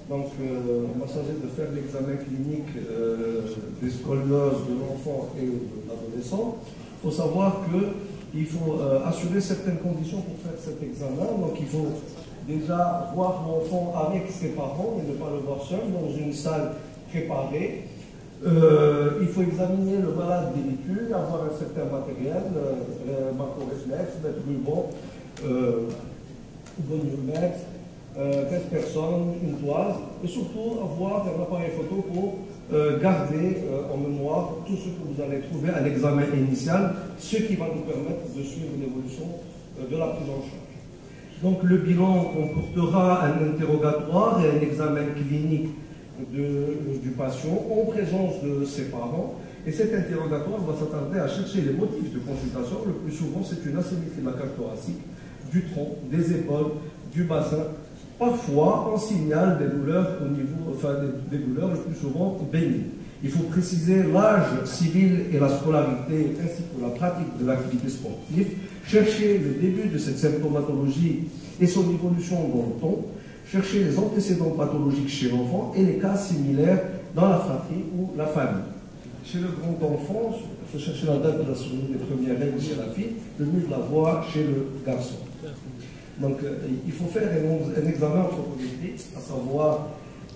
Donc, on m'a chargé de faire l'examen clinique des scolioses de l'enfant et de l'adolescent. Il faut savoir qu'il faut assurer certaines conditions pour faire cet examen. Donc, il faut déjà voir l'enfant avec ses parents et ne pas le voir seul dans une salle préparée. Il faut examiner le malade véhicule, avoir un certain matériel, macro-réflexe, mettre ruban, goniomètre, 15 personnes, une toise, et surtout avoir un appareil photo pour garder en mémoire tout ce que vous allez trouver à l'examen initial, ce qui va nous permettre de suivre l'évolution de la prise en charge. Donc le bilan comportera un interrogatoire et un examen clinique du patient en présence de ses parents. Et cet interrogatoire va s'attarder à chercher les motifs de consultation. Le plus souvent, c'est une asymétrie de la cage thoracique, du tronc, des épaules, du bassin. Parfois, on signale des douleurs au niveau, des douleurs le plus souvent bénignes. Il faut préciser l'âge civil et la scolarité, ainsi que la pratique de l'activité sportive. Chercher le début de cette symptomatologie et son évolution dans le temps. Chercher les antécédents pathologiques chez l'enfant et les cas similaires dans la fratrie ou la famille. Chez le grand enfant, il faut chercher la date de la survenue des premières règles chez la fille, le mieux de la voir chez le garçon. Donc, il faut faire un examen anthropométrique, à savoir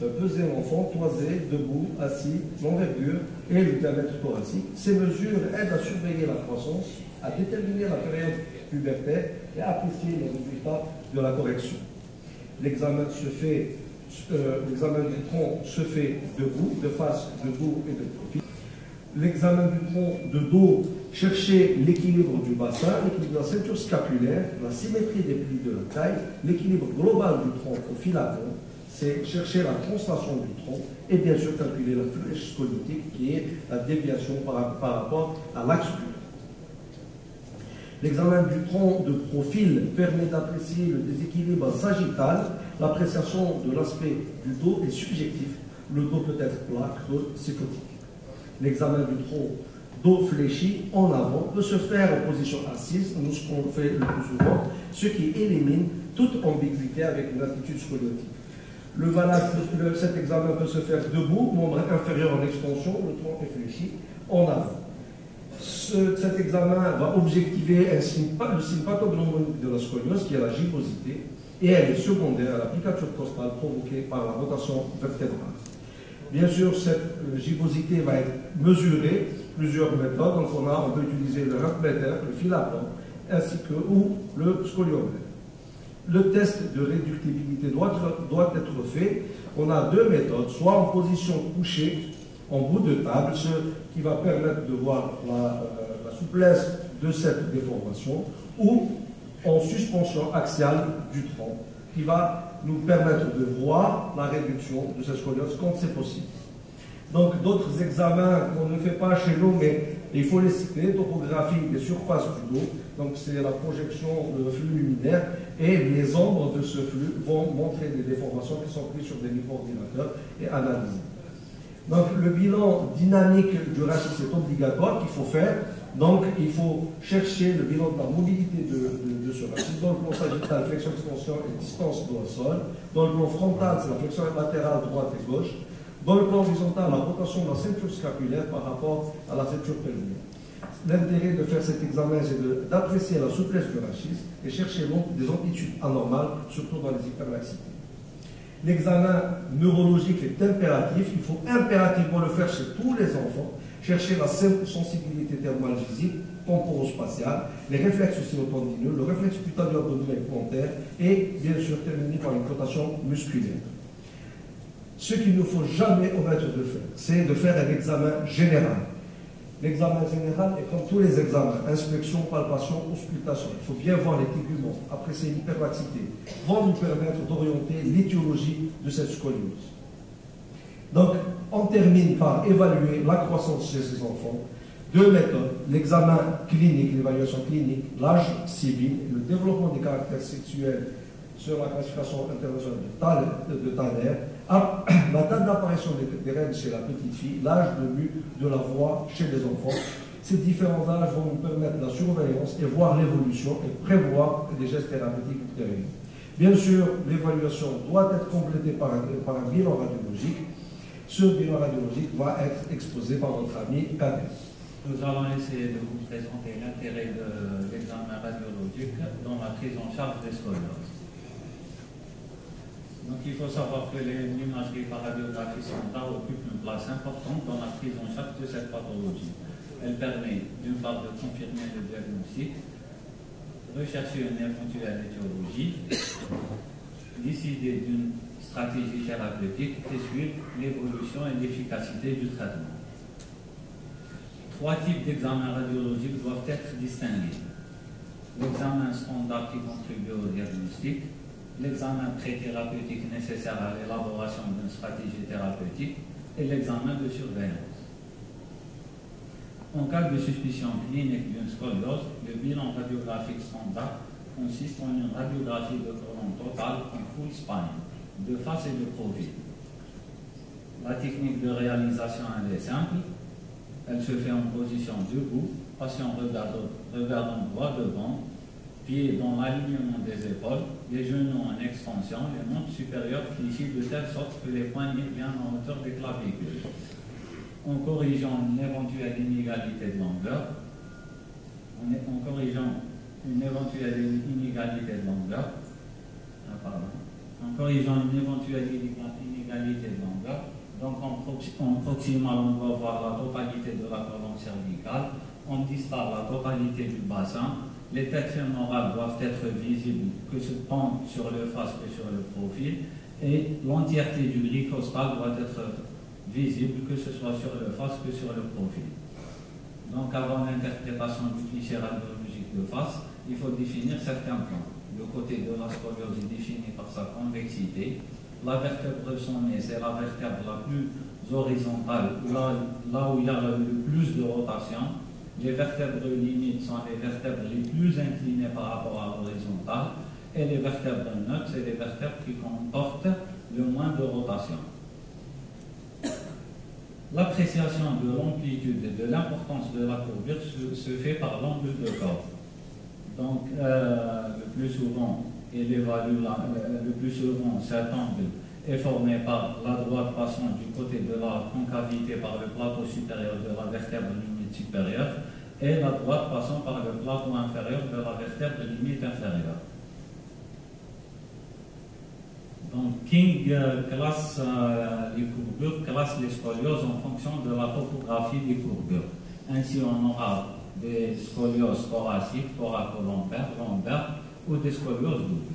peser l'enfant, toisé, debout, assis, l'envergure et le diamètre thoracique. Ces mesures aident à surveiller la croissance, à déterminer la période pubertaire et à apprécier les résultats de la correction. L'examen du tronc se fait debout, de face, debout et de profil. L'examen du tronc de dos, chercher l'équilibre du bassin, l'équilibre de la ceinture scapulaire, la symétrie des plis de la taille, l'équilibre global du tronc au fil à tronc, c'est chercher la translation du tronc et bien sûr calculer la flèche scoliotique qui est la déviation par rapport à l'axe du tronc. L'examen du tronc de profil permet d'apprécier le déséquilibre sagittal. L'appréciation de l'aspect du dos est subjective. Le dos peut être plat, creux, cyclotique. L'examen du tronc dos fléchi en avant peut se faire en position assise, nous ce qu'on fait le plus souvent, ce qui élimine toute ambiguïté avec une attitude scoliotique. Cet examen peut se faire debout, membre inférieur en extension, le tronc est fléchi en avant. Cet examen va objectiver le signe pathognomonique de la scoliose, qui est la gibbosité, et elle est secondaire à l'applicature costale provoquée par la rotation vertébrale. Bien sûr, cette gibbosité va être mesurée, plusieurs méthodes, donc on peut utiliser le Rumpmeter, le fil à plomb, ainsi que ou le scoliomètre. Le test de réductibilité doit être fait. On a deux méthodes, soit en position couchée, en bout de table, ce qui va permettre de voir la souplesse de cette déformation, ou en suspension axiale du tronc, qui va nous permettre de voir la réduction de cette scoliose quand c'est possible. Donc d'autres examens qu'on ne fait pas chez nous, mais il faut les citer, topographie des surfaces du dos, donc c'est la projection de flux luminaire, et les ombres de ce flux vont montrer des déformations qui sont prises sur des micro-ordinateurs et analysées. Donc le bilan dynamique du rachis est obligatoire qu'il faut faire. Donc il faut chercher le bilan de la mobilité de ce rachis. Dans le plan sagittal, flexion, extension et distance dos-sol. Dans le plan frontal, c'est la flexion latérale droite et gauche. Dans le plan horizontal, la rotation de la ceinture scapulaire par rapport à la ceinture pelvienne. L'intérêt de faire cet examen, c'est d'apprécier la souplesse du rachis et chercher des amplitudes anormales, surtout dans les hyperlaxités. L'examen neurologique est impératif, il faut impérativement le faire chez tous les enfants, chercher la sensibilité thermalgésique, temporospatiale, les réflexes oscillotendineux, le réflexe cutaneo-abdominal plantaire et bien sûr terminer par une cotation musculaire. Ce qu'il ne faut jamais omettre de faire, c'est de faire un examen général. L'examen général est comme tous les examens, inspection, palpation, auscultation. Il faut bien voir les téguments, apprécier l'hyperlaxité, vont nous permettre d'orienter l'étiologie de cette scoliose. Donc, on termine par évaluer la croissance chez ces enfants. Deux méthodes, l'examen clinique, l'évaluation clinique, l'âge civil, le développement des caractères sexuels sur la classification internationale de Thaler, la date d'apparition des règles chez la petite fille, l'âge de mue de la voix chez les enfants. Ces différents âges vont nous permettre la surveillance et voir l'évolution et prévoir des gestes thérapeutiques ultérieurs. Bien sûr, l'évaluation doit être complétée par un bilan radiologique. Ce bilan radiologique va être exposé par notre ami Kader. Nous allons essayer de vous présenter l'intérêt de l'examen radiologique dans la prise en charge des scolioses. Donc il faut savoir que l'imagerie par radiographie standard occupe une place importante dans la prise en charge de cette pathologie. Elle permet d'une part de confirmer le diagnostic, rechercher une éventuelle étiologie, décider d'une stratégie thérapeutique et suivre l'évolution et l'efficacité du traitement. 3 types d'examens radiologiques doivent être distingués. L'examen standard qui contribue au diagnostic, l'examen pré-thérapeutique nécessaire à l'élaboration d'une stratégie thérapeutique et l'examen de surveillance. En cas de suspicion clinique d'une scoliose, le bilan radiographique standard consiste en une radiographie de colonne totale en full spine, de face et de profil. La technique de réalisation elle est simple. Elle se fait en position debout, patient regardant droit devant, pieds dans l'alignement des épaules, les genoux en extension, les membres supérieurs fléchis de telle sorte que les poignets viennent en hauteur des clavicules. En corrigeant une éventuelle inégalité de longueur, donc en proximal, on va voir la totalité de la colonne cervicale, en distal, la totalité du bassin. Les têtes fémorales doivent être visibles, que ce tant sur le face que sur le profil, et l'entièreté du gris costal doit être visible, que ce soit sur le face que sur le profil. Donc avant l'interprétation du cliché radiologique de face, il faut définir certains plans. Le côté de la scoliose est défini par sa convexité. La vertèbre sommet, c'est la vertèbre la plus horizontale, là où il y a le plus de rotation. Les vertèbres limites sont les vertèbres les plus inclinées par rapport à l'horizontale, et les vertèbres neutres, c'est les vertèbres qui comportent le moins de rotation. L'appréciation de l'amplitude et de l'importance de la courbure se fait par l'angle de corps. Donc, le plus souvent, cet angle est formé par la droite passant du côté de la concavité par le plateau supérieur de la vertèbre limite supérieure et la droite passant par le plateau inférieur de la vertèbre limite inférieure. Donc, King classe les courbures, classe les scolioses en fonction de la topographie des courbures. Ainsi, on aura des scolioses thoraciques, thoracolombaires, lombaires ou des scolioses doubles.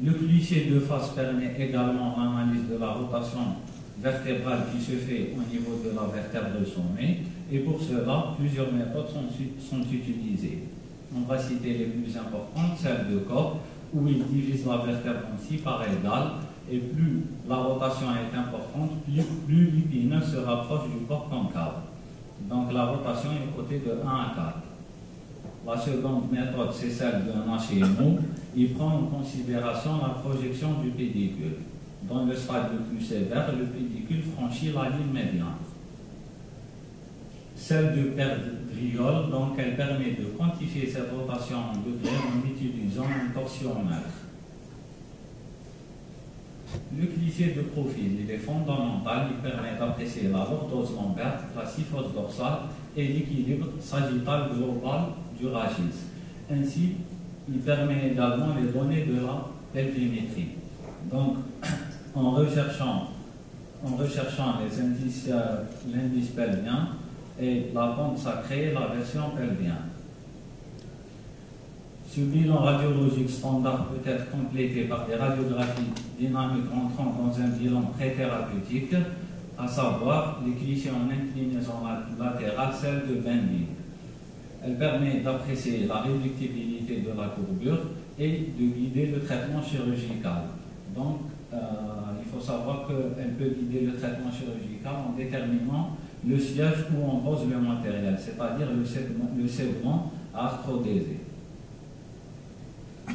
Le cliché de face permet également l'analyse de la rotation vertébrale qui se fait au niveau de la vertèbre sommet, et pour cela, plusieurs méthodes sont utilisées. On va citer les plus importantes, celle de Koch, où il divise la vertèbre en 6 parts égales, et plus la rotation est importante, plus l'épineux se rapproche du corps concave. Donc la rotation est cotée de 1 à 4. La seconde méthode, c'est celle d'un HMO. Il prend en considération la projection du pédicule. Dans le stade le plus sévère, le pédicule franchit la ligne médiane. Celle de Perdriol, donc elle permet de quantifier cette rotation en degrés en utilisant un torsiomètre. Le cliché de profil, il est fondamental, il permet d'apprécier la lordose lombaire, la syphose dorsale et l'équilibre sagittal global du rachis. Ainsi, il permet également les données de la pelvimétrie. Donc, en recherchant l'indice pelvien et la pente sacrée, la version pelvienne. Ce bilan radiologique standard peut être complété par des radiographies dynamiques entrant dans un bilan pré-thérapeutique, à savoir les clichés en inclinaison latérale, celle de Bending. Elle permet d'apprécier la réductibilité de la courbure et de guider le traitement chirurgical. Donc, il faut savoir qu'elle peut guider le traitement chirurgical en déterminant le siège où on pose le matériel, c'est-à-dire le segment arthrodésé.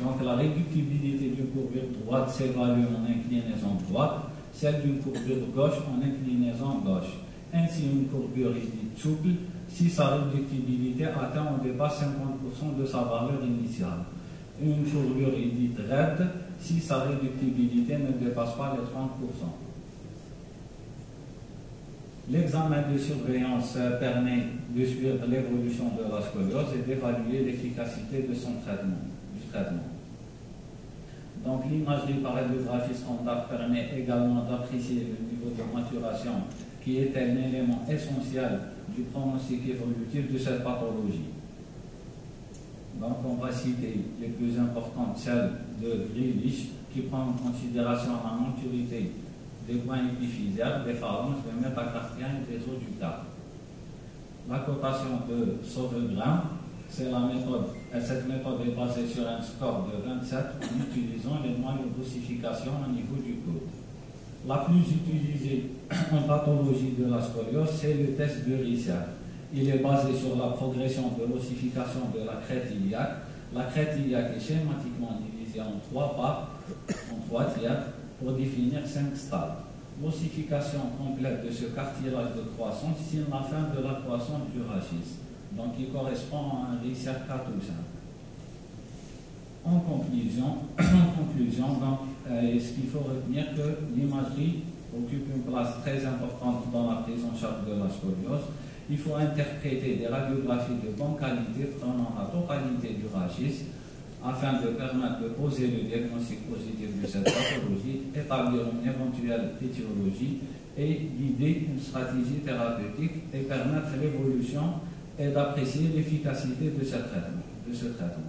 Donc, la réductibilité d'une courbure droite s'évalue en inclinaison droite, celle d'une courbure gauche en inclinaison gauche. Ainsi, une courbure est dite souple si sa réductibilité atteint ou dépasse 50% de sa valeur initiale. une fourrure est dite raide si sa réductibilité ne dépasse pas les 30%. L'examen de surveillance permet de suivre l'évolution de la scoliose et d'évaluer l'efficacité de son traitement. Donc l'imagerie par radiographie standard permet également d'apprécier le niveau de maturation qui est un élément essentiel du pronostic évolutif de cette pathologie. Donc on va citer les plus importantes, celles de Grealish, qui prend en considération la maturité des points épiphysaires, des phalanges, des métacarpiens et des os du cap. La cotation de Sauvegrain, c'est la méthode, et cette méthode est basée sur un score de 27 en utilisant les moyens d'ossification au niveau du coude. La plus utilisée en pathologie de la scoliose, c'est le test de Risser. Il est basé sur la progression de l'ossification de la crête iliaque. La crête iliaque est schématiquement divisée en 3 parts, en 3 tiers, pour définir 5 stades. L'ossification complète de ce cartilage de croissance signe la fin de la croissance du rachis. Donc il correspond à un Risser 4 ou 5. En conclusion, ce qu'il faut retenir que l'imagerie occupe une place très importante dans la prise en charge de la scoliose. Il faut interpréter des radiographies de bonne qualité prenant la totalité du rachis afin de permettre de poser le diagnostic positif de cette pathologie, établir une éventuelle étiologie et guider une stratégie thérapeutique et permettre l'évolution et d'apprécier l'efficacité de ce traitement.